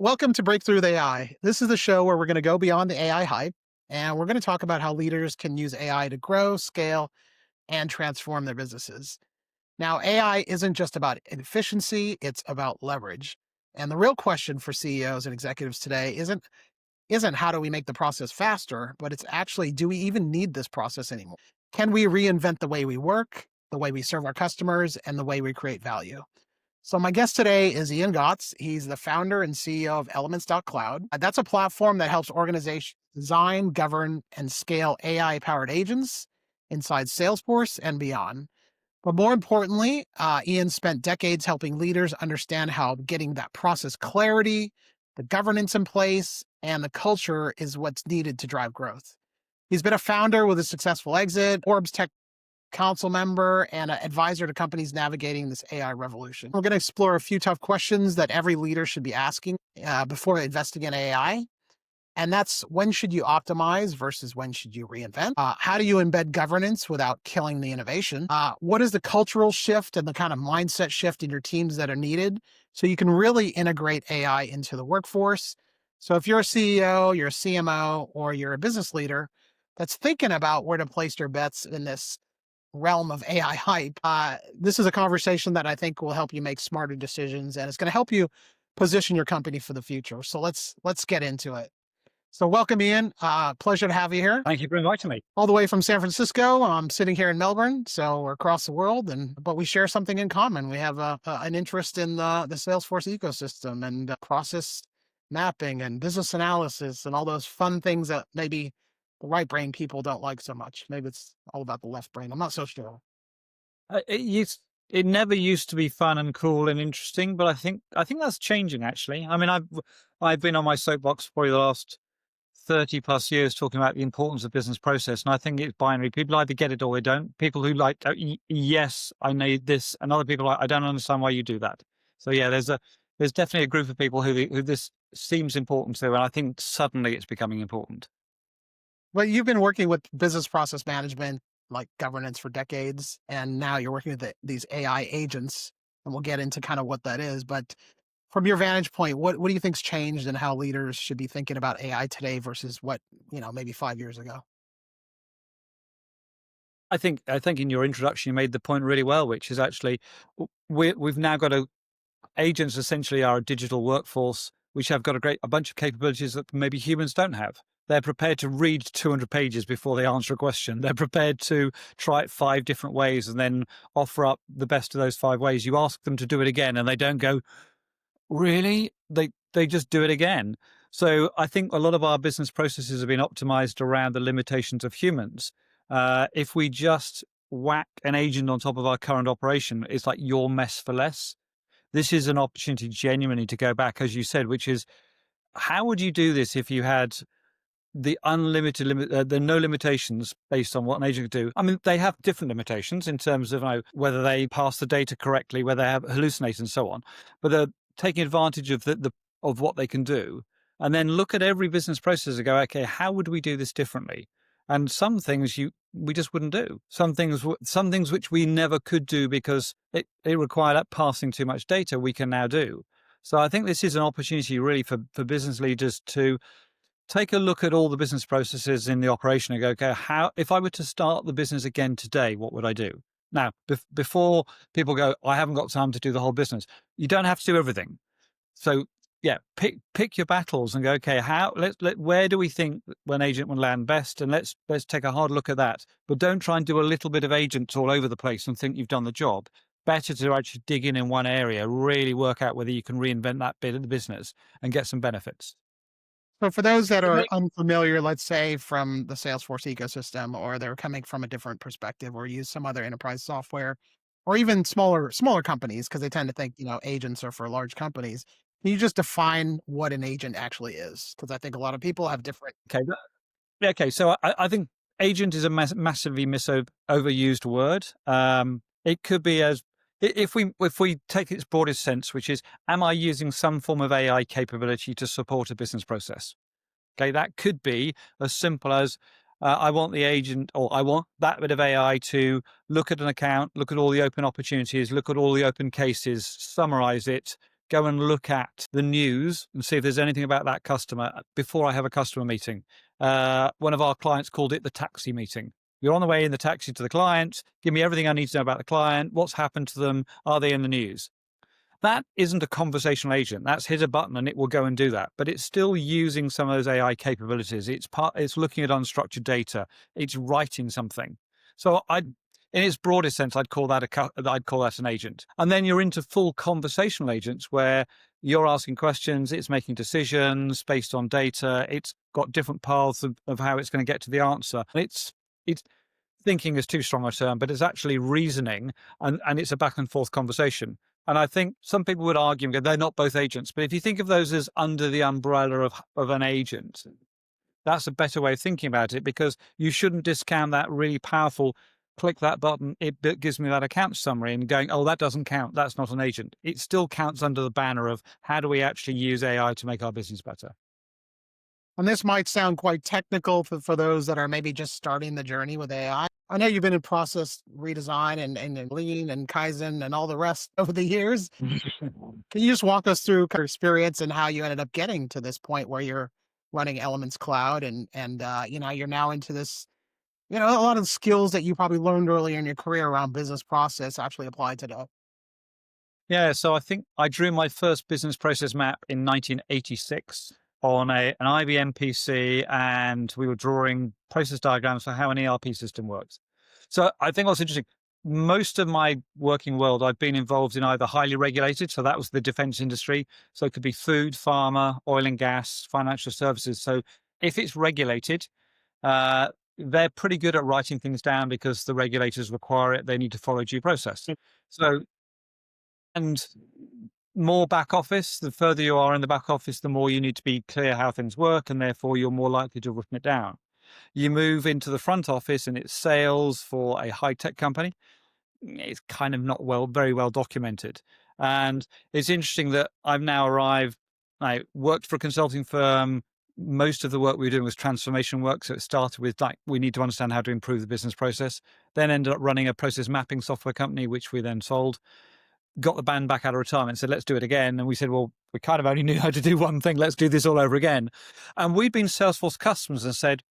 Welcome to Breakthrough with AI. This is the show where we're going to go beyond the AI hype and we're going to talk about how leaders can use AI to grow, scale, and transform their businesses. Now, AI isn't just about efficiency, it's about leverage. And the real question for CEOs and executives today isn't how do we make the process faster, but it's actually, do we even need this process anymore? Can we reinvent the way we work, the way we serve our customers, and the way we create value? So my guest today is Ian Gotts. He's the founder and CEO of Elements.cloud. That's a platform that helps organizations design, govern, and scale AI-powered agents inside Salesforce and beyond. But more importantly, Ian spent decades helping leaders understand how getting that process clarity, the governance in place, and the culture is what's needed to drive growth. He's been a founder with a successful exit, Orbs Tech council member and an advisor to companies navigating this AI revolution. We're going to explore a few tough questions that every leader should be asking before investing in AI. And that's, when should you optimize versus when should you reinvent? How do you embed governance without killing the innovation? What is the cultural shift and the kind of mindset shift in your teams that are needed so you can really integrate AI into the workforce? So if you're a CEO, you're a CMO, or you're a business leader that's thinking about where to place their bets in this realm of AI hype, this is a conversation that I think will help you make smarter decisions, and it's going to help you position your company for the future. So let's get into it. So welcome, Ian. Pleasure to have you here. Thank you for inviting me. All the way from San Francisco. I'm sitting here in Melbourne, so we're across the world, but we share something in common. We have an interest in the Salesforce ecosystem and process mapping and business analysis and all those fun things that maybe the right brain people don't like so much. Maybe it's all about the left brain. I'm not so sure. It never used to be fun and cool and interesting, but I think that's changing actually. I mean, I've been on my soapbox for the last 30 plus years talking about the importance of business process, and I think it's binary. People either get it or they don't. People who like, yes, I need this, and other people like, I don't understand why you do that. So yeah, there's definitely a group of people who this seems important to, and I think suddenly it's becoming important. Well, you've been working with business process management, like governance, for decades, and now you're working with these AI agents, and we'll get into kind of what that is. But from your vantage point, what do you think's changed in how leaders should be thinking about AI today versus what, maybe 5 years ago? I think in your introduction you made the point really well, which is actually we've now got agents essentially are a digital workforce which have got a bunch of capabilities that maybe humans don't have. They're prepared to read 200 pages before they answer a question. They're prepared to try it 5 different ways and then offer up the best of those 5 ways. You ask them to do it again and they don't go, really? They just do it again. So I think a lot of our business processes have been optimized around the limitations of humans. If we just whack an agent on top of our current operation, it's like your mess for less. This is an opportunity genuinely to go back, as you said, which is, how would you do this if you had the the no limitations based on what an agent could do? I mean, they have different limitations in terms of whether they pass the data correctly, whether they have hallucinate and so on, but they're taking advantage of of what they can do, and then look at every business process and go, okay, how would we do this differently? And some things we just wouldn't do. Some things which we never could do because it required up passing too much data, we can now do. So I think this is an opportunity really for business leaders to take a look at all the business processes in the operation and go, okay, if I were to start the business again today, what would I do? Now, before people go, I haven't got time to do the whole business. You don't have to do everything. So yeah, pick your battles and go, okay, where do we think an agent will land best? And let's take a hard look at that. But don't try and do a little bit of agents all over the place and think you've done the job. Better to actually dig in one area, really work out whether you can reinvent that bit of the business and get some benefits. So for those that It are may- unfamiliar, let's say from the Salesforce ecosystem, or they're coming from a different perspective, or use some other enterprise software, or even smaller companies, because they tend to think, agents are for large companies. Can you just define what an agent actually is? Because I think a lot of people have different. Okay, yeah, okay. So I think agent is a massively overused word. It could be if we take its broadest sense, which is, am I using some form of AI capability to support a business process? Okay, that could be as simple as I want the agent, or I want that bit of AI to look at an account, look at all the open opportunities, look at all the open cases, summarize it, go and look at the news and see if there's anything about that customer before I have a customer meeting. One of our clients called it the taxi meeting. You're on the way in the taxi to the client. Give me everything I need to know about the client. What's happened to them? Are they in the news? That isn't a conversational agent. That's hit a button and it will go and do that. But it's still using some of those AI capabilities. It's looking at unstructured data. It's writing something. So in its broadest sense, I'd call that an agent. And then you're into full conversational agents where you're asking questions, it's making decisions based on data. It's got different paths of how it's going to get to the answer. It's thinking is too strong a term, but it's actually reasoning, and it's a back and forth conversation. And I think some people would argue they're not both agents, but if you think of those as under the umbrella of an agent, that's a better way of thinking about it, because you shouldn't discount that really powerful click that button, it gives me that account summary, and going, oh, that doesn't count. That's not an agent. It still counts under the banner of how do we actually use AI to make our business better? And this might sound quite technical for those that are maybe just starting the journey with AI. I know you've been in process redesign and lean and Kaizen and all the rest over the years. Can you just walk us through your experience and how you ended up getting to this point where you're running Elements Cloud and you're now into this, a lot of the skills that you probably learned earlier in your career around business process actually apply today. Yeah, so I think I drew my first business process map in 1986 on an IBM PC, and we were drawing process diagrams for how an ERP system works. So I think what's interesting, most of my working world, I've been involved in either highly regulated, so that was the defense industry. So it could be food, pharma, oil and gas, financial services. So if it's regulated, uh, they're pretty good at writing things down because the regulators require it. They need to follow due process. So, and more back office, the further you are in the back office, the more you need to be clear how things work, and therefore you're more likely to have written it down. You move into the front office and it's sales for a high tech company. It's kind of not very well documented. And it's interesting that I've now arrived, I worked for a consulting firm. Most of the work we were doing was transformation work. So it started with we need to understand how to improve the business process, then ended up running a process mapping software company, which we then sold. Got the band back out of retirement, said, let's do it again. And we said, well, we kind of only knew how to do one thing. Let's do this all over again. And we'd been Salesforce customers and said,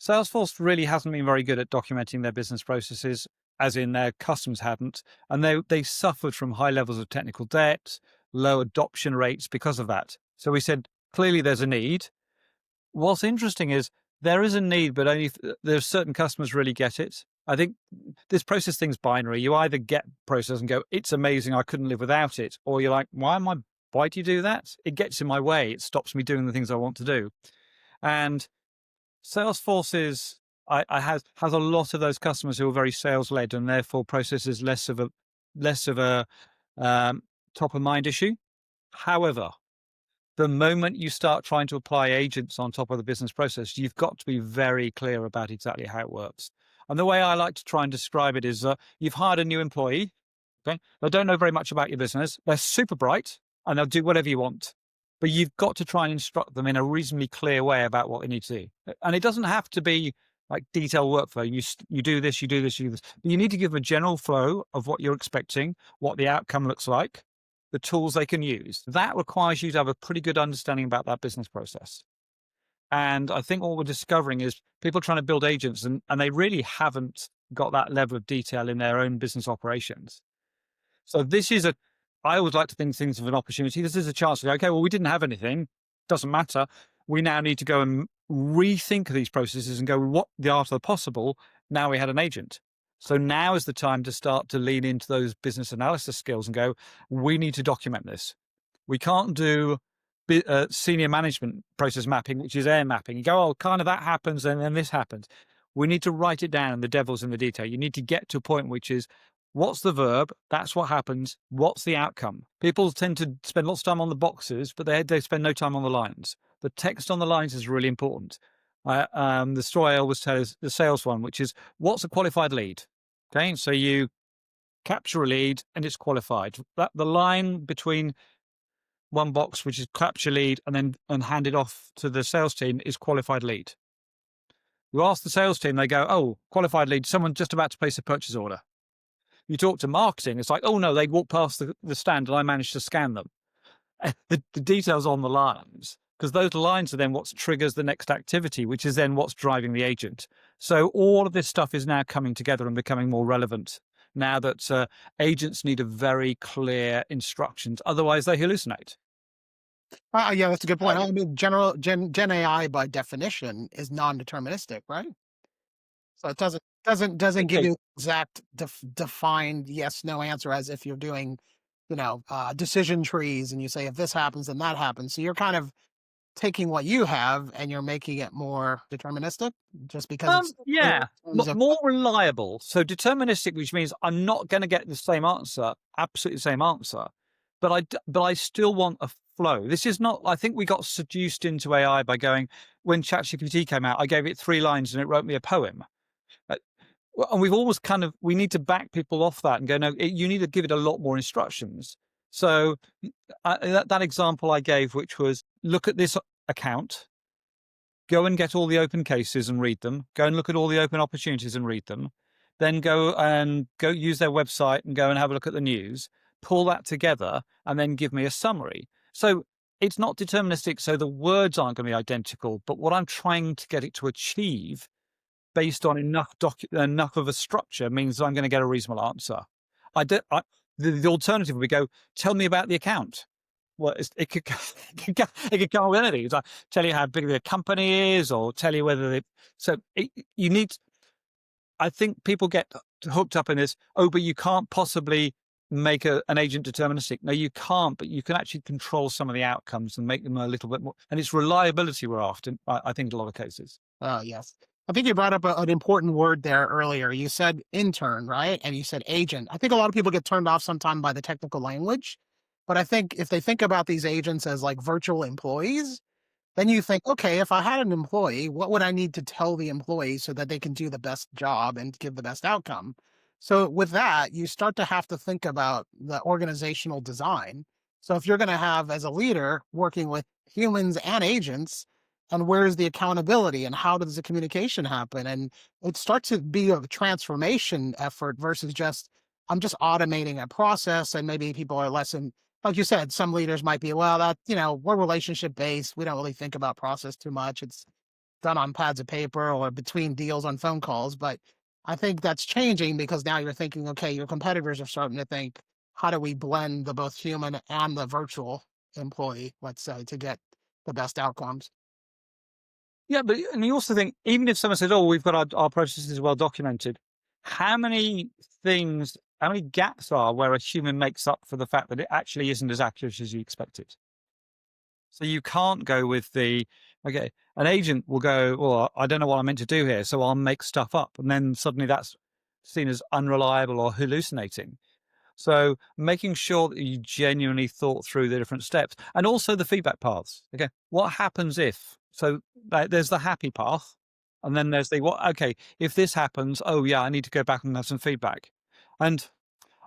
Salesforce really hasn't been very good at documenting their business processes, as in their customers hadn't. And they suffered from high levels of technical debt, low adoption rates because of that. So we said, clearly there's a need. What's interesting is there is a need, but only there's certain customers really get it. I think this process thing's binary. You either get process and go, it's amazing, I couldn't live without it. Or you're like, why do you do that? It gets in my way. It stops me doing the things I want to do. And Salesforce has a lot of those customers who are very sales led, and therefore process is less of a top of mind issue. However, the moment you start trying to apply agents on top of the business process, you've got to be very clear about exactly how it works. And the way I like to try and describe it is you've hired a new employee. Okay. They don't know very much about your business. They're super bright and they'll do whatever you want. But you've got to try and instruct them in a reasonably clear way about what they need to do. And it doesn't have to be like detailed workflow. You do this, you do this, you do this. But you need to give them a general flow of what you're expecting, what the outcome looks like, the tools they can use. That requires you to have a pretty good understanding about that business process. And I think what we're discovering is people trying to build agents and they really haven't got that level of detail in their own business operations. So I always like to think things of an opportunity. This is a chance to go, okay, well, we didn't have anything. Doesn't matter. We now need to go and rethink these processes and go, what the art of the possible? Now we had an agent. So now is the time to start to lean into those business analysis skills and go, we need to document this. We can't do senior management process mapping, which is air mapping. You go, oh, kind of that happens and then this happens. We need to write it down, and the devil's in the detail. You need to get to a point which is, what's the verb? That's what happens. What's the outcome? People tend to spend lots of time on the boxes, but they spend no time on the lines. The text on the lines is really important. The story I always tell is the sales one, which is, what's a qualified lead? Okay, so you capture a lead and it's qualified. The line between one box, which is capture lead, and hand it off to the sales team, is qualified lead. You ask the sales team, they go, oh, qualified lead, someone just about to place a purchase order. You talk to marketing, it's like, oh no, they walked past the stand and I managed to scan them. the details on the lines, because those lines are then what triggers the next activity, which is then what's driving the agent. So all of this stuff is now coming together and becoming more relevant now that agents need a very clear instructions. Otherwise, they hallucinate. Yeah, that's a good point. Uh, I mean, Gen AI by definition is non-deterministic, right? So it doesn't give okay. you exact defined yes no answer as if you're doing, decision trees and you say if this happens then that happens. So you're kind of taking what you have and you're making it more deterministic just because it's in Yeah, terms of more reliable. So deterministic, which means I'm not going to get the same answer, absolutely the same answer, but but I still want a flow. This is not. I think we got seduced into AI by going when ChatGPT came out. I gave it 3 lines and it wrote me a poem. Uh, and we've always we need to back people off that and go no. You need to give it a lot more instructions. So that example I gave, which was look at this account, go and get all the open cases and read them. Go and look at all the open opportunities and read them. Then go use their website and go and have a look at the news. Pull that together and then give me a summary. So it's not deterministic. So the words aren't going to be identical, but what I'm trying to get it to achieve based on enough of a structure means I'm going to get a reasonable answer. I don't. The alternative would be go tell me about the account. Well, it could it could come up with anything. It's like tell you how big the company is, or tell you whether they. So you need. I think people get hooked up in this. Oh, but you can't possibly make an agent deterministic. No, you can't. But you can actually control some of the outcomes and make them a little bit more. And it's reliability we're after. I think in a lot of cases. oh yes. I think you brought up an important word there earlier. You said intern, right? And you said agent. I think a lot of people get turned off sometime by the technical language. But I think if they think about these agents as like virtual employees, then you think, okay, if I had an employee, what would I need to tell the employee so that they can do the best job and give the best outcome? So with that, you start to have to think about the organizational design. So if you're going to have as a leader working with humans and agents, and where's the accountability and how does the communication happen? And it starts to be a transformation effort versus just, I'm just automating a process and maybe people are less in, like you said, some leaders might be, well, that, we're relationship based. We don't really think about process too much. It's done on pads of paper or between deals on phone calls. But I think that's changing because now you're thinking, okay, your competitors are starting to think, how do we blend the both human and the virtual employee, let's say, to get the best outcomes? Yeah, but and you also think even if someone says, "Oh, we've got our processes well documented," how many how many gaps are where a human makes up for the fact that it actually isn't as accurate as you expected? So you can't go with the okay. An agent will go, "Well, I don't know what I'm meant to do here, so I'll make stuff up," and then suddenly that's seen as unreliable or hallucinating. So making sure that you genuinely thought through the different steps and also the feedback paths. Okay. What happens if? So there's the happy path. And then there's the what okay, if this happens, oh yeah, I need to go back and have some feedback. And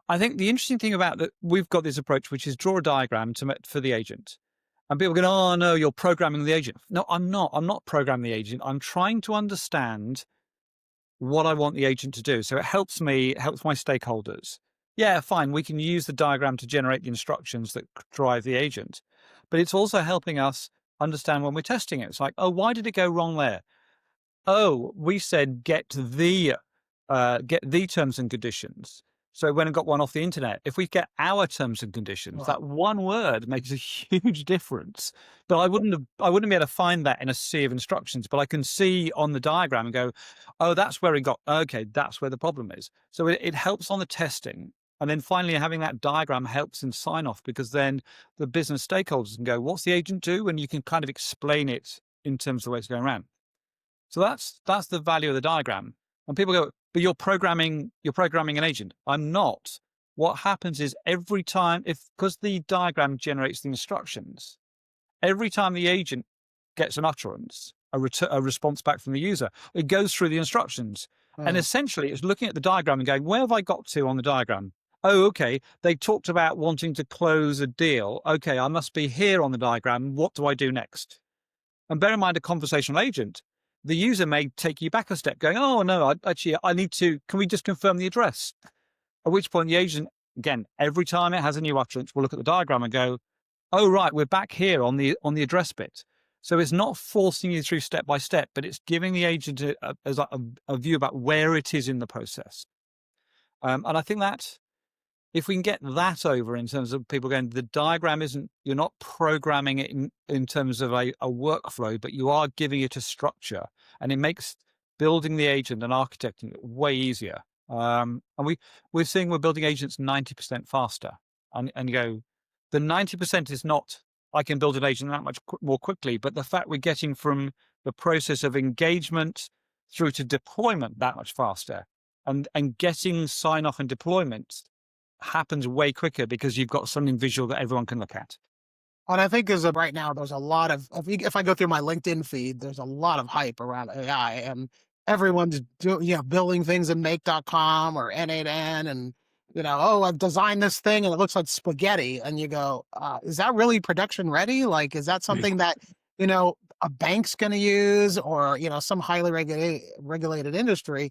I think the interesting thing about that we've got this approach, which is draw a diagram for the agent. And people go, oh no, you're programming the agent. No, I'm not. I'm not programming the agent. I'm trying to understand what I want the agent to do. So it helps me, it helps my stakeholders. Yeah, fine. We can use the diagram to generate the instructions that drive the agent. But it's also helping us understand when we're testing it. It's like, oh, why did it go wrong there? Oh, we said get the terms and conditions. So when I got one off the internet, if we get our terms and conditions, Right. that one word makes a huge difference. But I wouldn't be able to find that in a sea of instructions, but I can see on the diagram and go, oh, that's where it got, okay, that's where the problem is. So it helps on the testing. And then finally having that diagram helps in sign off because then the business stakeholders can go, what's the agent do? And you can kind of explain it in terms of the way it's going around. So that's the value of the diagram. And people go, but you're programming an agent. I'm not. What happens is every time, if because the diagram generates the instructions, every time the agent gets an utterance, a response back from the user, it goes through the instructions. And Mm. essentially it's looking at the diagram and going, where have I got to on the diagram? Oh, okay. They talked about wanting to close a deal. Okay, I must be here on the diagram. What do I do next? And bear in mind, a conversational agent, the user may take you back a step, going, "Oh no, I need to. Can we just confirm the address?" At which point, the agent, again, every time it has a new utterance, will look at the diagram and go, oh, right, we're back here on the address bit. So it's not forcing you through step by step, but it's giving the agent a view about where it is in the process. And I think that if we can get that over in terms of people going, the diagram isn't, you're not programming it in terms of a workflow, but you are giving it a structure, and it makes building the agent and architecting it way easier. And we're seeing we're building agents 90% faster. And you go, the 90% is not, I can build an agent that much more quickly, but the fact we're getting from the process of engagement through to deployment that much faster, and getting sign off and deployment happens way quicker because you've got something visual that everyone can look at. And I think as of right now, there's a lot of if I go through my LinkedIn feed, there's a lot of hype around AI, and everyone's building things in make.com or N8N, and oh, I've designed this thing and it looks like spaghetti. And you go, is that really production ready? Like, is that something that, a bank's gonna use, or, some highly regulated industry?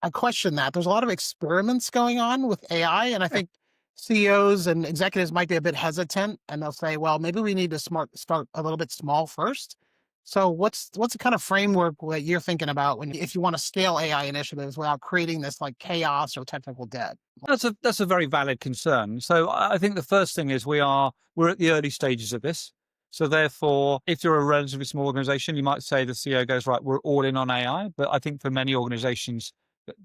I question that. There's a lot of experiments going on with AI, and I think CEOs and executives might be a bit hesitant, and they'll say, "Well, maybe we need to start a little bit small first." So, what's the kind of framework that you're thinking about if you want to scale AI initiatives without creating this like chaos or technical debt? That's a very valid concern. So I think the first thing is we're at the early stages of this. So therefore, if you're a relatively small organization, you might say the CEO goes, right, we're all in on AI. But I think for many organizations,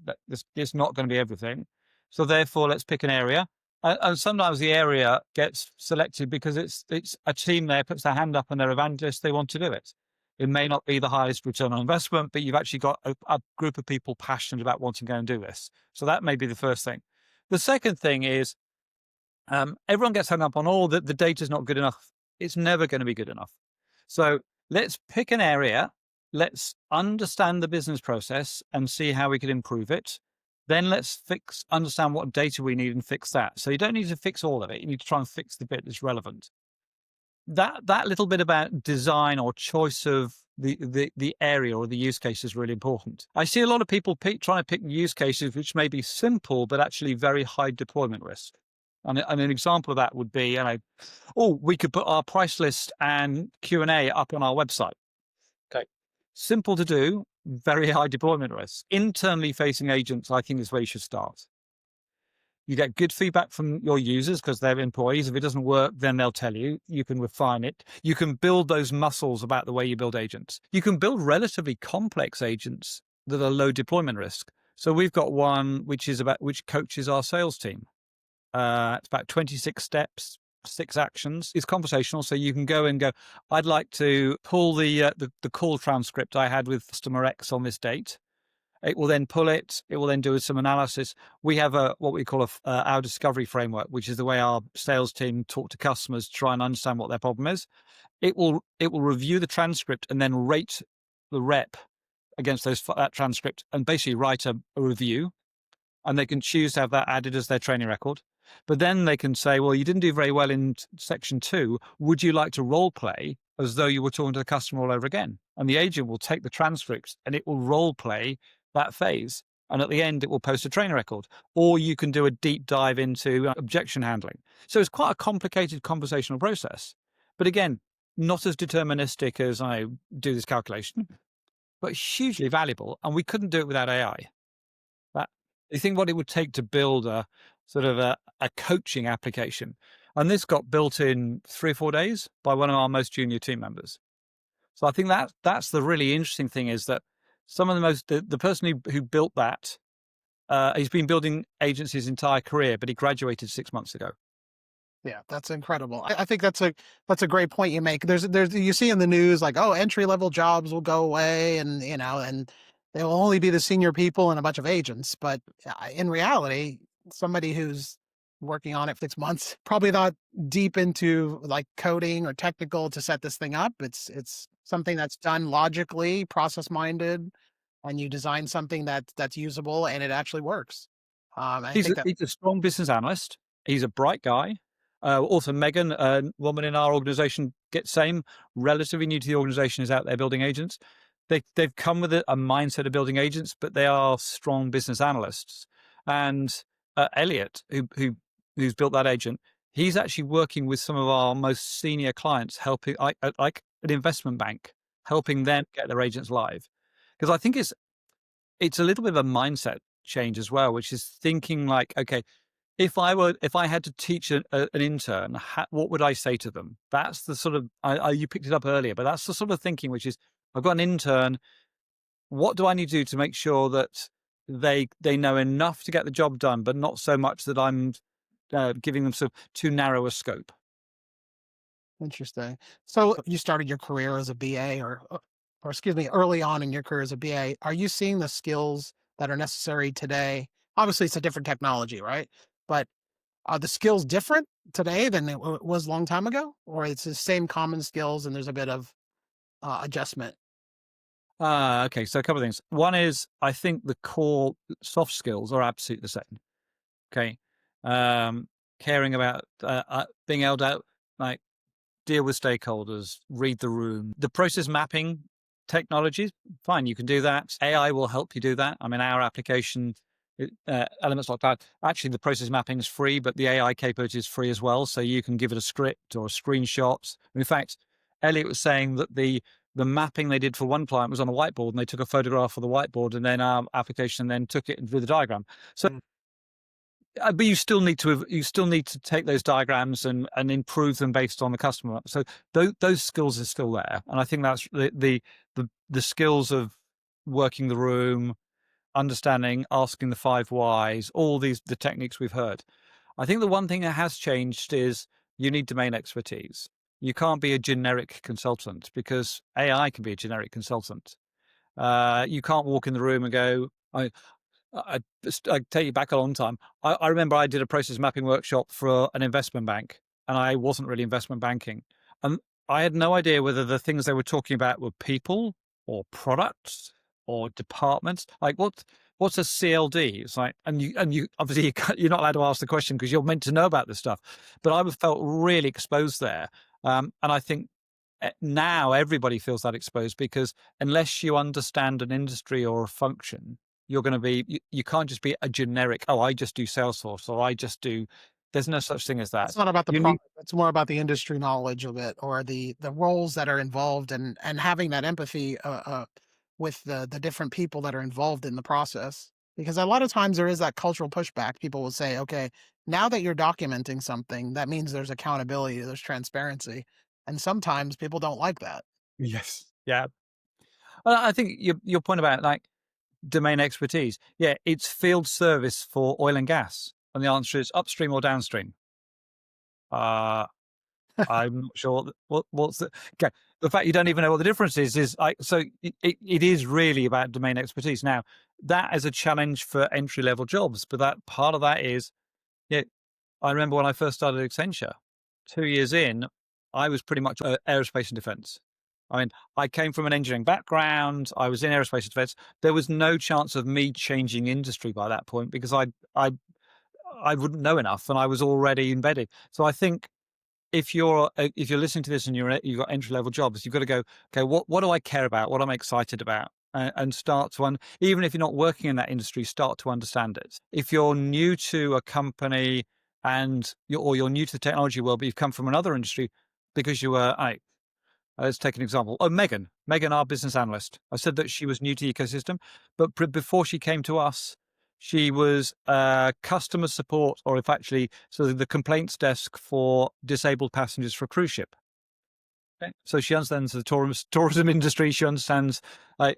that it's not going to be everything. So therefore, let's pick an area. And sometimes the area gets selected because it's a team there puts their hand up and they're evangelists, they want to do it. It may not be the highest return on investment, but you've actually got a group of people passionate about wanting to go and do this. So that may be the first thing. The second thing is, everyone gets hung up on, the data's not good enough. It's never going to be good enough. So let's pick an area. Let's understand the business process and see how we could improve it. Then let's understand what data we need and fix that. So you don't need to fix all of it. You need to try and fix the bit that's relevant. That little bit about design or choice of the area or the use case is really important. I see a lot of people trying to pick use cases which may be simple but actually very high deployment risk. And an example of that would be, we could put our price list and Q&A up on our website. Okay, simple to do, very high deployment risk. Internally facing agents, I think, is where you should start. You get good feedback from your users because they're employees. If it doesn't work, then they'll tell you. You can refine it. You can build those muscles about the way you build agents. You can build relatively complex agents that are low deployment risk. So we've got one which coaches our sales team. It's about 26 steps, 6 actions. It's conversational, so you can go, I'd like to pull the call transcript I had with customer X on this date. It will then pull it. It will then do some analysis. We have what we call our discovery framework, which is the way our sales team talk to customers, try and understand what their problem is. It will review the transcript and then rate the rep against that transcript and basically write a review. And they can choose to have that added as their training record. But then they can say, well, you didn't do very well in section 2. Would you like to role play as though you were talking to the customer all over again? And the agent will take the transcripts and it will role play that phase. And at the end, it will post a training record. Or you can do a deep dive into objection handling. So it's quite a complicated conversational process. But again, not as deterministic as I do this calculation, but hugely valuable. And we couldn't do it without AI. You think what it would take to build a sort of a coaching application. And this got built in 3 or 4 days by one of our most junior team members. So I think that's the really interesting thing, is that some of the person who built that, he's been building agents his entire career, but he graduated 6 months ago. Yeah, that's incredible. I think that's a great point you make. There's you see in the news like, oh, entry level jobs will go away, and and they will only be the senior people and a bunch of agents. But in reality, somebody who's working on it 6 months, probably not deep into like coding or technical to set this thing up. It's something that's done logically, process minded, and you design something that's usable and it actually works. I He's think that. a strong business analyst. He's a bright guy. Also, Megan, a woman in our organization, relatively new to the organization, is out there building agents. They've come with a mindset of building agents, but they are strong business analysts. And Elliot, who's built that agent, He's actually working with some of our most senior clients, helping like an investment bank, helping them get their agents live. Because I think it's a little bit of a mindset change as well, which is thinking like, okay, if I had to teach an intern, what would I say to them? That's the sort of you picked it up earlier, but that's the sort of thinking which is, I've got an intern. What do I need to do to make sure that they know enough to get the job done, but not so much that I'm giving them sort of too narrow a scope? Interesting. So you started your career as a BA or excuse me, early on in your career as a BA. Are you seeing the skills that are necessary today? Obviously, it's a different technology, right? But are the skills different today than it was a long time ago? Or it's the same common skills and there's a bit of adjustment? Okay. So a couple of things. One is I think the core soft skills are absolutely the same. Okay. Um, Caring about being able to like deal with stakeholders, read the room. The process mapping technologies, fine, you can do that. AI will help you do that. I mean, our application, Elements.cloud, actually the process mapping is free, but the AI capability is free as well. So you can give it a script or screenshots. In fact, Elliot was saying that the mapping they did for one client was on a whiteboard, and they took a photograph of the whiteboard, and then our application then took it and drew the diagram. So but you still need to take those diagrams and improve them based on the customer. So those skills are still there, and I think that's the skills of working the room, understanding, asking the five whys, all the techniques we've heard. I think the one thing that has changed is you need domain expertise. You can't be a generic consultant because AI can be a generic consultant. You can't walk in the room and go, I take you back a long time. I remember I did a process mapping workshop for an investment bank, and I wasn't really investment banking. And I had no idea whether the things they were talking about were people or products or departments. Like what's a CLD? It's like, and you obviously you're not allowed to ask the question because you're meant to know about this stuff. But I was felt really exposed there, and I think now everybody feels that exposed because unless you understand an industry or a function, you're going to be you can't just be a generic, oh, I just do Salesforce or I just do, there's no such thing as that. It's not about the You need, product, it's more about the industry knowledge of it or the roles that are involved and having that empathy, with the different people that are involved in the process. Because a lot of times there is that cultural pushback. People will say, "Okay, now that you're documenting something, that means there's accountability, there's transparency." And sometimes people don't like that. yes, yeah. I think your point about like domain expertise, yeah, it's field service for oil and gas, and the answer is upstream or downstream. uh I'm not sure what's the, okay. The fact you don't even know what the difference is so it is really about domain expertise. Now, that is a challenge for entry level jobs, but that part of that is, yeah. I remember when I first started at Accenture, 2 years in, I was pretty much aerospace and defense. I mean, I came from an engineering background. I was in aerospace and defense. There was no chance of me changing industry by that point because I wouldn't know enough, and I was already embedded. So I think if you're listening to this and you've got entry level jobs, you've got to go, okay, what do I care about? What am I excited about? And start to even if you're not working in that industry, start to understand it. If you're new to a company and you're new to the technology world, but you've come from another industry because you were, let's take an example. Oh, Megan, our business analyst. I said that she was new to the ecosystem, but before she came to us, she was customer support, or if actually, so the complaints desk for disabled passengers for a cruise ship. Okay. So she understands the tourism industry. She understands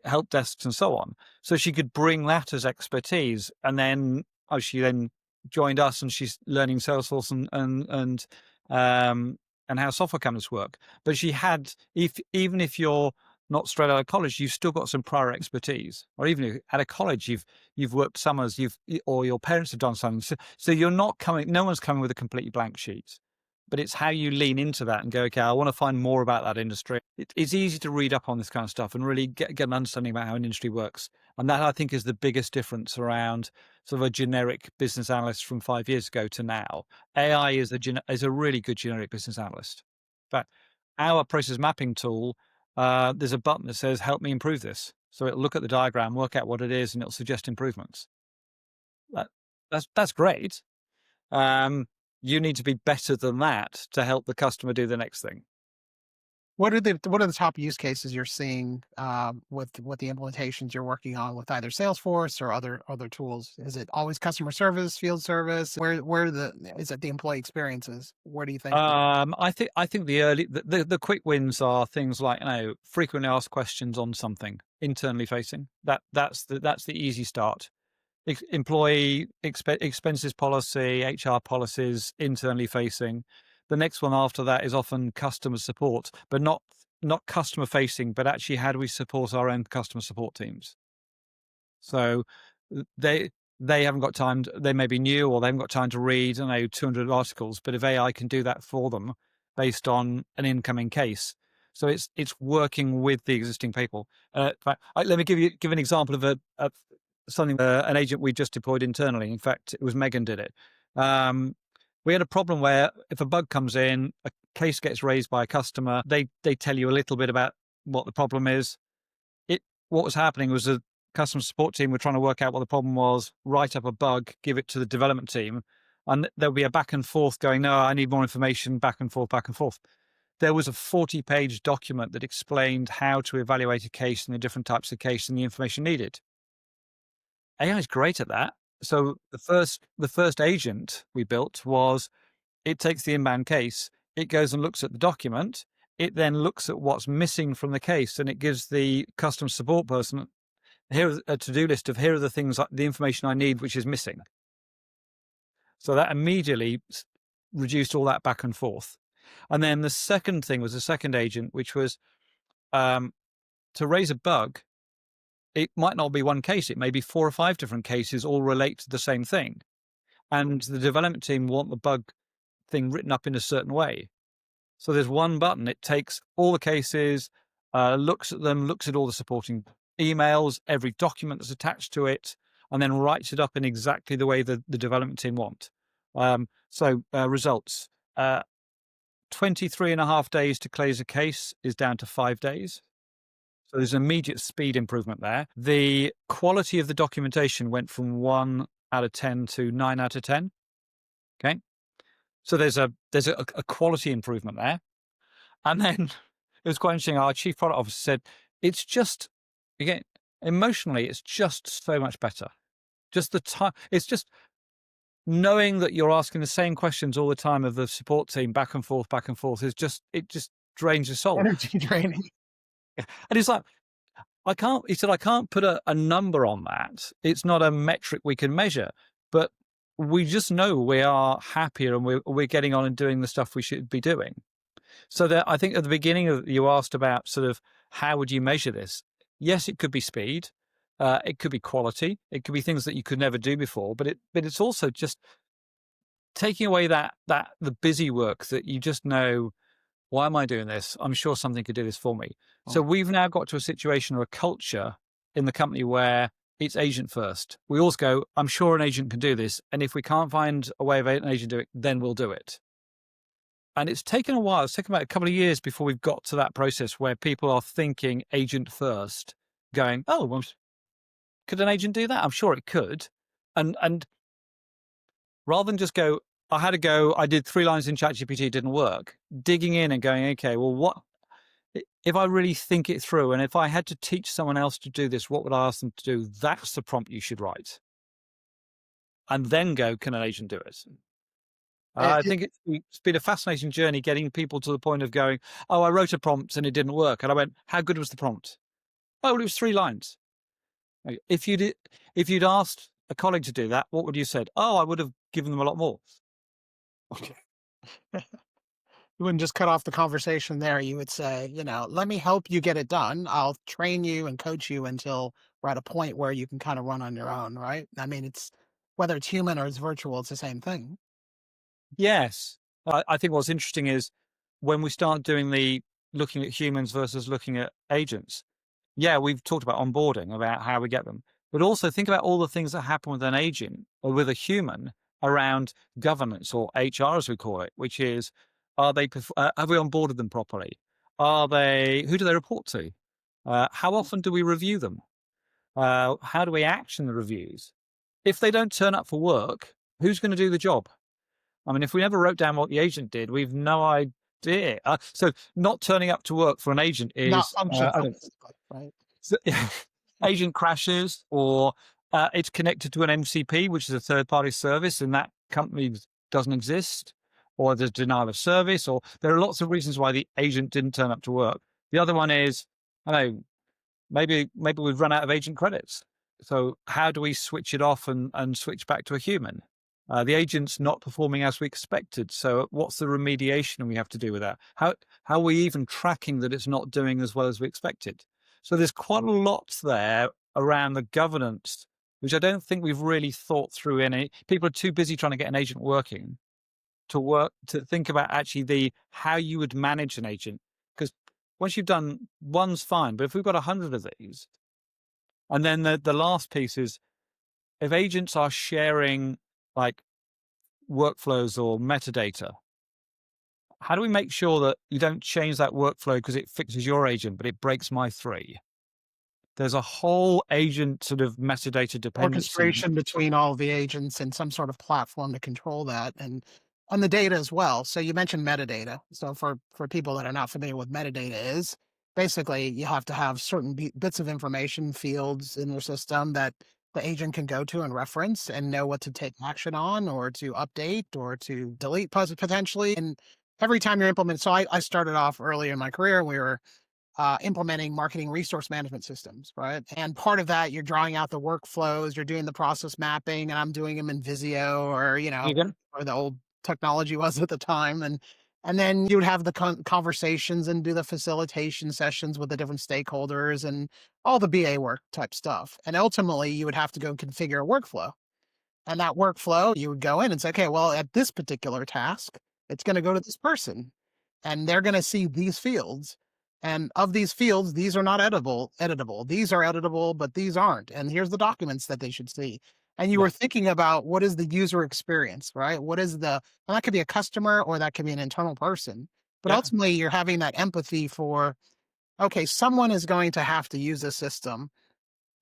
help desks and so on. So she could bring that as expertise. And then she then joined us, and she's learning Salesforce and how software companies work. But she had, if even if you're not straight out of college, you've still got some prior expertise. Or even if out of college, you've worked summers, or your parents have done something. So you're not coming. No one's coming with a completely blank sheet, but it's how you lean into that and go, okay, I want to find more about that industry. It's easy to read up on this kind of stuff and really get an understanding about how an industry works. And that, I think, is the biggest difference around sort of a generic business analyst from 5 years ago to now. AI is a really good generic business analyst. In fact, our process mapping tool, there's a button that says, help me improve this. So it'll look at the diagram, work out what it is, and it'll suggest improvements. That, that's great. Um, You need to be better than that to help the customer do the next thing. What are the top use cases you're seeing with the implementations you're working on with either Salesforce or other tools? Is it always customer service, field service? Where the is it the employee experiences? Where do you think the I think the quick wins are things like, frequently asked questions on something internally facing. That's the easy start. Employee expenses policy, HR policies, internally facing. The next one after that is often customer support, but not customer facing, but actually how do we support our own customer support teams? So they they haven't got time. They may be new or they haven't got time to read, 200 articles. But if AI can do that for them based on an incoming case, so it's working with the existing people. Let me give an example of something an agent we just deployed internally. In fact, it was Megan did it. Um, we had a problem where if a bug comes in, a case gets raised by a customer, they tell you a little bit about what the problem is. What was happening was the customer support team were trying to work out what the problem was, write up a bug, give it to the development team, and there'll be a back and forth going, no, I need more information, back and forth, back and forth. There was a 40-page document that explained how to evaluate a case and the different types of case and the information needed. AI is great at that. So the first agent we built was it takes the inbound case, it goes and looks at the document, it then looks at what's missing from the case, and it gives the customer support person here a to-do list of here are the things, the information I need, which is missing. So that immediately reduced all that back and forth. And then the second thing was a second agent, which was to raise a bug. It might not be one case; it may be 4 or 5 different cases, all relate to the same thing. And the development team want the bug thing written up in a certain way. So there's one button. It takes all the cases, looks at them, looks at all the supporting emails, every document that's attached to it, and then writes it up in exactly the way the development team want. Results. 23 and a half days to close a case is down to 5 days. So there's immediate speed improvement there. The quality of the documentation went from 1 out of 10 to 9 out of 10. Okay. So there's a quality improvement there. And then it was quite interesting. Our chief product officer said, it's just, again, emotionally, it's just so much better. Just the time, it's just knowing that you're asking the same questions all the time of the support team back and forth, it just drains your soul. energy draining? And it's like, he said, I can't put a number on that. It's not a metric we can measure, but we just know we are happier and we're getting on and doing the stuff we should be doing. So that I think at the beginning you asked about sort of how would you measure this? Yes, it could be speed. It could be quality. It could be things that you could never do before, but it's also just taking away that the busy work that you just know, why am I doing this? I'm sure something could do this for me. So we've now got to a situation or a culture in the company where it's agent first. We always go, I'm sure an agent can do this. And if we can't find a way of an agent to do it, then we'll do it. And it's taken a while. It's taken about a couple of years before we've got to that process where people are thinking agent first, going, oh, well, could an agent do that? I'm sure it could. And rather than just go, I had a go, I did 3 lines in ChatGPT, it didn't work. Digging in and going, okay, well, what if I really think it through, and if I had to teach someone else to do this, what would I ask them to do? That's the prompt you should write. And then go, can an agent do it? I It think it's been a fascinating journey getting people to the point of going, oh, I wrote a prompt and it didn't work. And I went, how good was the prompt? Oh, well, it was 3 lines. If you'd asked a colleague to do that, what would you have said? Oh, I would have given them a lot more. okay. You wouldn't just cut off the conversation there. You would say, let me help you get it done. I'll train you and coach you until we're at a point where you can kind of run on your own, right? I mean, it's whether it's human or it's virtual, it's the same thing. Yes. I think what's interesting is when we start doing the looking at humans versus looking at agents. Yeah, we've talked about onboarding, about how we get them, but also think about all the things that happen with an agent or with a human around governance, or HR as we call it, which is, have we onboarded them properly? Who do they report to? How often do we review them? How do we action the reviews? If they don't turn up for work, who's going to do the job? I mean, if we never wrote down what the agent did, we've no idea. So not turning up to work for an agent Not is, I functional, don't basically, right? so agent crashes, or it's connected to an MCP, which is a third party service, and that company doesn't exist, or there's denial of service, or there are lots of reasons why the agent didn't turn up to work. The other one is, I don't know, maybe we've run out of agent credits. So how do we switch it off and switch back to a human? The agent's not performing as we expected. So what's the remediation we have to do with that? How are we even tracking that it's not doing as well as we expected? So there's quite a lot there around the governance, which I don't think we've really thought through. Any people are too busy trying to get an agent working to think about actually the how you would manage an agent. Because once you've done one's fine, but if we've got 100 of these, and then the last piece is if agents are sharing like workflows or metadata, how do we make sure that you don't change that workflow because it fixes your agent, but it breaks my three? There's a whole agent sort of metadata dependency. Orchestration between all the agents and some sort of platform to control that and on the data as well. So you mentioned metadata. So for people that are not familiar with metadata is, basically you have to have certain bits of information, fields in your system that the agent can go to and reference and know what to take action on or to update or to delete potentially. And every time you're implementing, so I started off early in my career, we were implementing marketing resource management systems, right? And part of that, you're drawing out the workflows, you're doing the process mapping, and I'm doing them in Visio or Again? or the old technology was at the time, and then you would have the conversations and do the facilitation sessions with the different stakeholders and all the BA work type stuff. And ultimately, you would have to go configure a workflow. And that workflow, you would go in and say, okay, well, at this particular task, it's going to go to this person and they're going to see these fields. And of these fields, these are not editable. These are editable, but these aren't. And here's the documents that they should see. And you Yeah. were thinking about what is the user experience, right? What is and that could be a customer or that could be an internal person. But Yeah. ultimately, you're having that empathy for, okay, someone is going to have to use this system.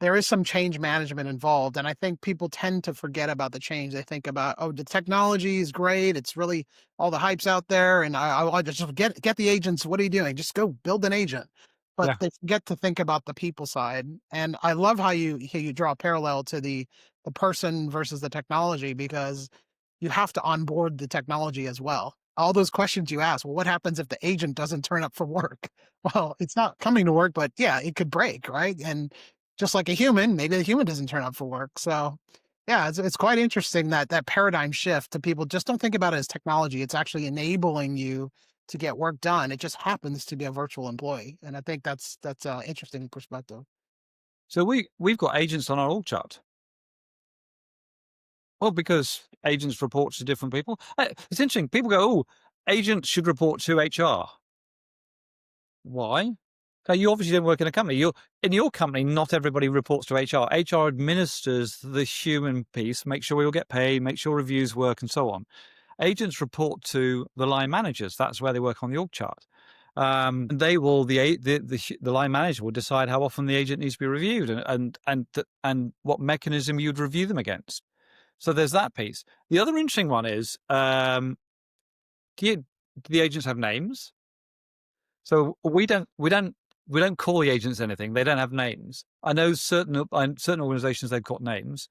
There is some change management involved, and I think people tend to forget about the change. They think about, "Oh, the technology is great. It's really all the hype's out there, and I just get the agents. What are you doing? Just go build an agent." But Yeah. they forget to think about the people side, and I love how you draw a parallel to the person versus the technology because you have to onboard the technology as well. All those questions you ask, well, what happens if the agent doesn't turn up for work? Well, it's not coming to work, but yeah, it could break, right? And just like a human, maybe the human doesn't turn up for work. So yeah, it's quite interesting that that paradigm shift to people just don't think about it as technology. It's actually enabling you to get work done. It just happens to be a virtual employee. And I think that's an interesting perspective. So we've got agents on our org chart. Well, because agents report to different people. It's interesting. People go, "Oh, agents should report to HR." Why? Okay, you obviously don't work in a company. You're in your company. Not everybody reports to HR. HR administers the human piece, make sure we all get paid, make sure reviews work, and so on. Agents report to the line managers. That's where they work on the org chart. And they will the line manager will decide how often the agent needs to be reviewed and what mechanism you'd review them against. So there's that piece. The other interesting one is, do the agents have names? So we don't call the agents anything. They don't have names. I know certain organizations they've got names,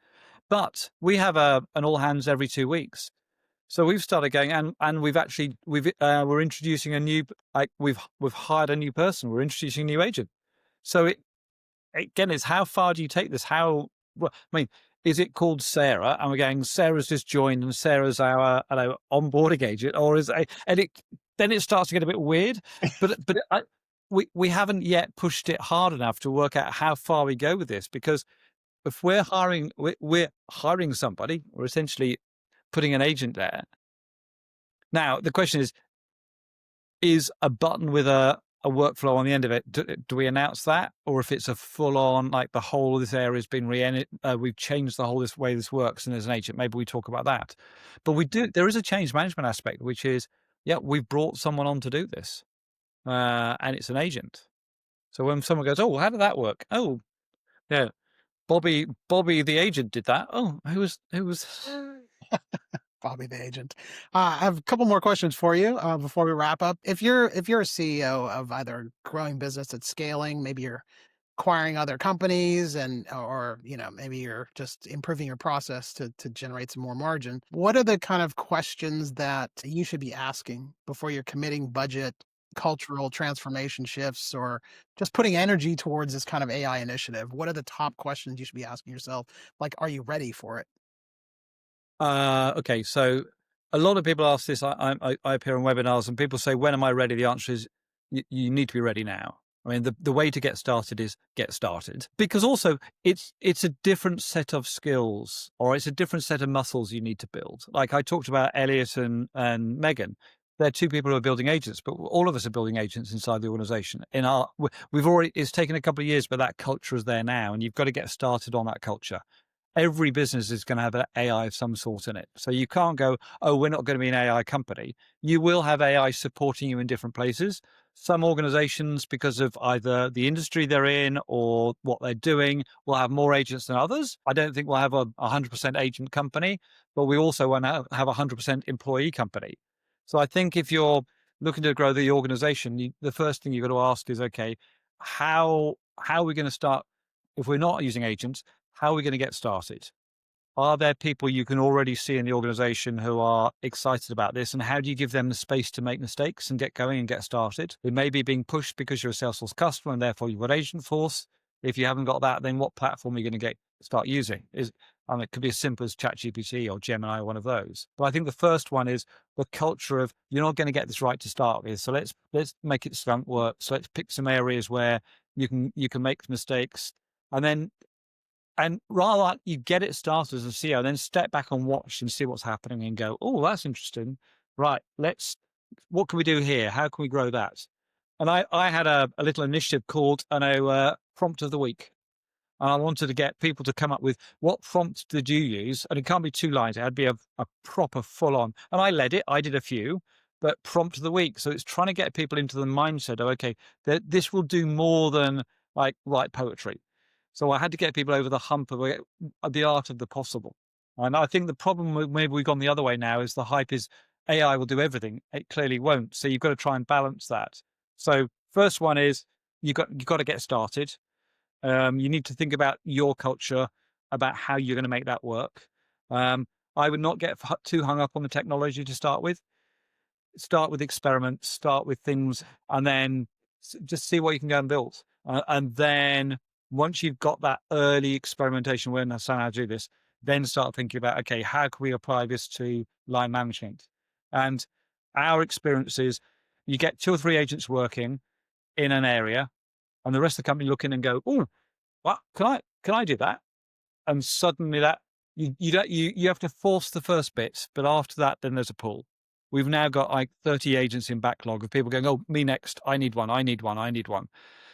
but we have an all hands every 2 weeks. So we've started going and we're introducing a new, like we've hired a new person. We're introducing a new agent. So again, it's how far do you take this? Well, I mean, is it called Sarah? And we're going, Sarah's just joined and Sarah's our onboarding agent, or then it starts to get a bit weird. We haven't yet pushed it hard enough to work out how far we go with this, because if we're hiring somebody, we're essentially putting an agent there. Now the question is a button with a workflow on the end of it, do we announce that? Or if it's a full on, like the whole of this area has been we've changed the whole this way this works and there's an agent, maybe we talk about that. But there is a change management aspect, which is, yeah, we've brought someone on to do this. And it's an agent. So when someone goes, oh, how did that work? Oh, yeah, Bobby the agent did that. Oh, who was Bobby the agent. I have a couple more questions for you before we wrap up. If you're a CEO of either a growing business that's scaling, maybe you're acquiring other companies and or maybe you're just improving your process to generate some more margin. What are the kind of questions that you should be asking before you're committing budget, cultural transformation shifts, or just putting energy towards this kind of AI initiative? What are the top questions you should be asking yourself? Like, are you ready for it? Okay, so a lot of people ask this. I appear on webinars, and people say, "When am I ready?" The answer is, you need to be ready now. I mean, the way to get started is get started, because also it's a different set of skills, or it's a different set of muscles you need to build. Like I talked about Elliot and Megan. They're two people who are building agents, but all of us are building agents inside the organization. We've already. It's taken a couple of years, but that culture is there now, and you've got to get started on that culture. Every business is going to have an AI of some sort in it. So you can't go, oh, we're not going to be an AI company. You will have AI supporting you in different places. Some organizations, because of either the industry they're in or what they're doing, will have more agents than others. I don't think we'll have a 100% agent company, but we also want to have a 100% employee company. So I think if you're looking to grow the organization, the first thing you've got to ask is, okay, how are we going to start if we're not using agents? How are we going to get started? Are there people you can already see in the organization who are excited about this? And how do you give them the space to make mistakes and get going and get started? It may be being pushed because you're a Salesforce customer and therefore you've got Agent Force. If you haven't got that, then what platform are you going to start using? It could be as simple as ChatGPT or Gemini or one of those. But I think the first one is the culture of you're not going to get this right to start with. So let's make it stunt work. So let's pick some areas where you can make mistakes. And rather like you get it started as a CEO, then step back and watch and see what's happening and go, oh, that's interesting. Right. What can we do here? How can we grow that? And I had a little initiative called, prompt of the week. And I wanted to get people to come up with what prompt did you use? And it can't be 2 lines. It had to be a proper full on. And I led it. I did a few, but prompt of the week. So it's trying to get people into the mindset of, okay, this will do more than like write poetry. So I had to get people over the hump of the art of the possible. And I think the problem maybe we've gone the other way now is the hype is AI will do everything. It clearly won't. So you've got to try and balance that. So first one is you've got to get started. You need to think about your culture, about how you're going to make that work. I would not get too hung up on the technology to start with. Start with experiments, start with things, and then just see what you can go and build. And then once you've got that early experimentation, when I understand how to do this, then start thinking about, okay, how can we apply this to line management? And our experience is you get 2 or 3 agents working in an area, and the rest of the company look in and go, oh, what can I do that? And suddenly that you have to force the first bit, but after that, then there's a pull. We've now got like 30 agents in backlog of people going, oh, me next. I need one. I need one. I need one.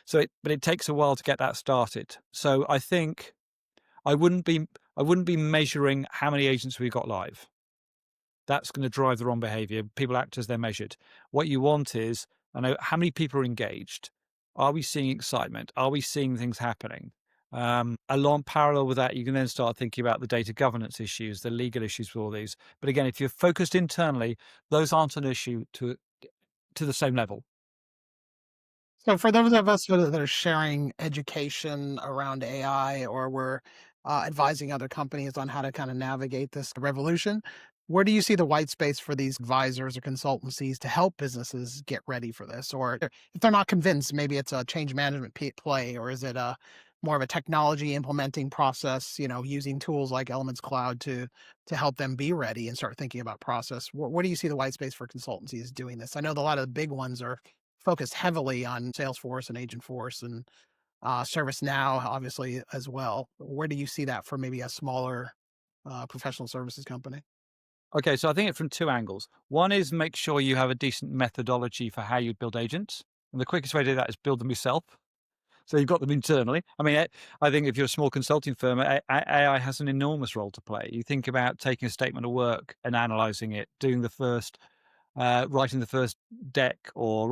But it takes a while to get that started. So I think I wouldn't be measuring how many agents we got live. That's going to drive the wrong behavior. People act as they're measured. What you want is, I know how many people are engaged. Are we seeing excitement? Are we seeing things happening? Along parallel with that, you can then start thinking about the data governance issues, the legal issues with all these. But again, if you're focused internally, those aren't an issue to the same level. So for those of us that are sharing education around AI, or we're advising other companies on how to kind of navigate this revolution, where do you see the white space for these advisors or consultancies to help businesses get ready for this? Or if they're not convinced, maybe it's a change management play, or is it a more of a technology implementing process, using tools like Elements.cloud to help them be ready and start thinking about process? Where do you see the white space for consultancies doing this? I know a lot of the big ones are focused heavily on Salesforce and Agentforce and ServiceNow, obviously, as well. Where do you see that for maybe a smaller professional services company? Okay, so I think it from 2 angles. One is make sure you have a decent methodology for how you build agents. And the quickest way to do that is build them yourself. So you've got them internally. I mean, I think if you're a small consulting firm, AI has an enormous role to play. You think about taking a statement of work and analyzing it, doing the first writing the first deck or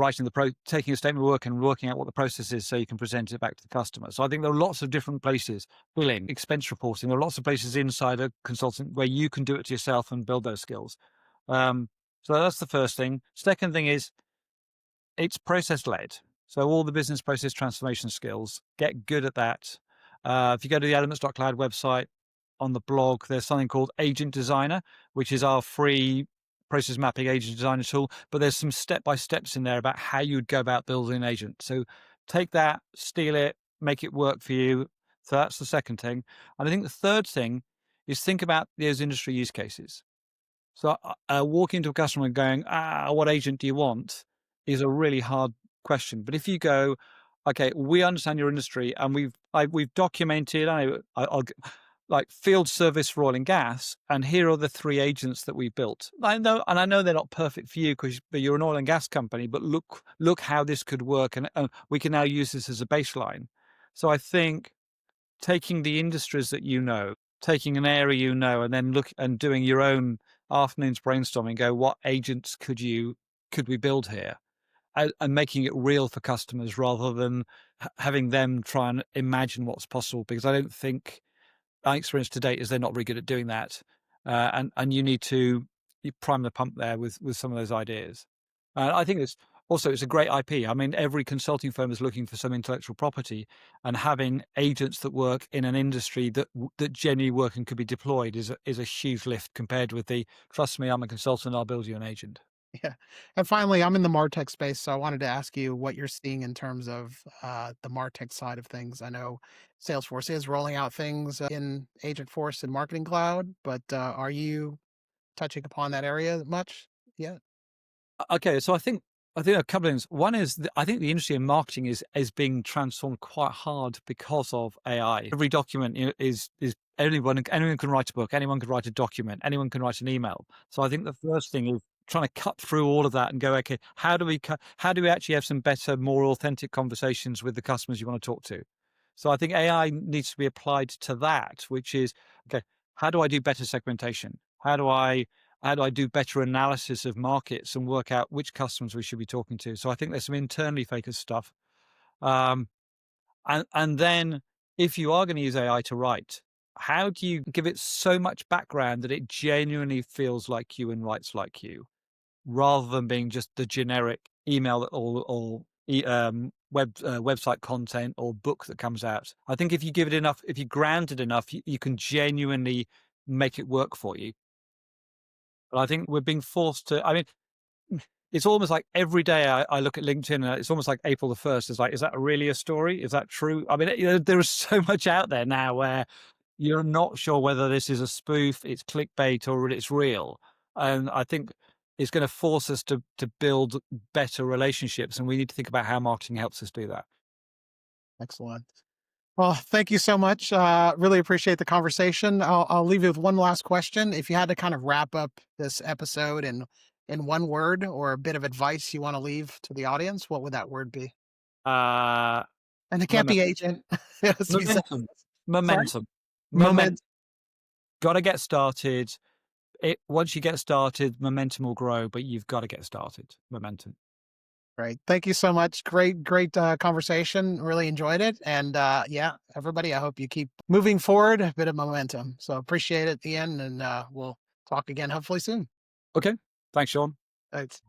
taking a statement of work and working out what the process is so you can present it back to the customer. So I think there are lots of different places, billing, expense reporting. There are lots of places inside a consultant where you can do it yourself and build those skills. Um, so that's the first thing. Second thing is it's process led. So all the business process transformation skills, get good at that. If you go to the Elements.cloud website, on the blog, there's something called Agent Designer, which is our free process mapping agent designer tool. But there's some step by steps in there about how you would go about building an agent. So take that, steal it, make it work for you. So that's the second thing. And I think the third thing is think about those industry use cases. So, walking to a customer and going, what agent do you want? Is a really hard question. But if you go, okay, we understand your industry and we've documented, I'll like field service for oil and gas, and here are the 3 agents that we built. I know they're not perfect for you because you're an oil and gas company, but look how this could work, and we can now use this as a baseline. So I think taking the industries that you know, taking an area you know, and then look and doing your own afternoon's brainstorming, go, what agents could we build here? And making it real for customers rather than having them try and imagine what's possible. Because I don't think my experience to date is they're not very good at doing that. And you prime the pump there with some of those ideas. I think it's a great IP. I mean, every consulting firm is looking for some intellectual property, and having agents that work in an industry that genuinely work and could be deployed is a huge lift compared with the trust me, I'm a consultant, I'll build you an agent. Yeah. And finally, I'm in the MarTech space, so I wanted to ask you what you're seeing in terms of the MarTech side of things. I know Salesforce is rolling out things in Agentforce and Marketing Cloud, but are you touching upon that area much yet? Okay, so I think a couple of things. One is I think the industry in marketing is being transformed quite hard because of AI. Every document is anyone can write a book, anyone can write a document, anyone can write an email. So I think the first thing is trying to cut through all of that and go, okay, how do we actually have some better, more authentic conversations with the customers you want to talk to? So I think AI needs to be applied to that, which is okay, how do I do better segmentation? How do I do better analysis of markets and work out which customers we should be talking to? So I think there's some internally focused stuff. Um, and then if you are going to use AI to write, how do you give it so much background that it genuinely feels like you and writes like you, rather than being just the generic email website content or book that comes out? I think if you give it enough, if you ground it enough, you can genuinely make it work for you. But I think we're being forced to. I mean, it's almost like every day I look at LinkedIn and it's almost like April the 1st. It's like, is that really a story? Is that true? I mean, there is so much out there now where you're not sure whether this is a spoof, it's clickbait, or it's real. And I think it's going to force us to build better relationships. And we need to think about how marketing helps us do that. Excellent. Well, thank you so much. Really appreciate the conversation. I'll leave you with one last question. If you had to kind of wrap up this episode in one word or a bit of advice you want to leave to the audience, what would that word be? Uh, And it can't moment, be agent, as we said. momentum, Sorry? momentum, Moment. momentum. Got to get started. Once you get started, momentum will grow, but you've got to get started. Momentum. Great. Thank you so much. Great conversation. Really enjoyed it. And yeah, everybody, I hope you keep moving forward, a bit of momentum. So appreciate it, Ian, and we'll talk again hopefully soon. Okay. Thanks, Sean. Thanks.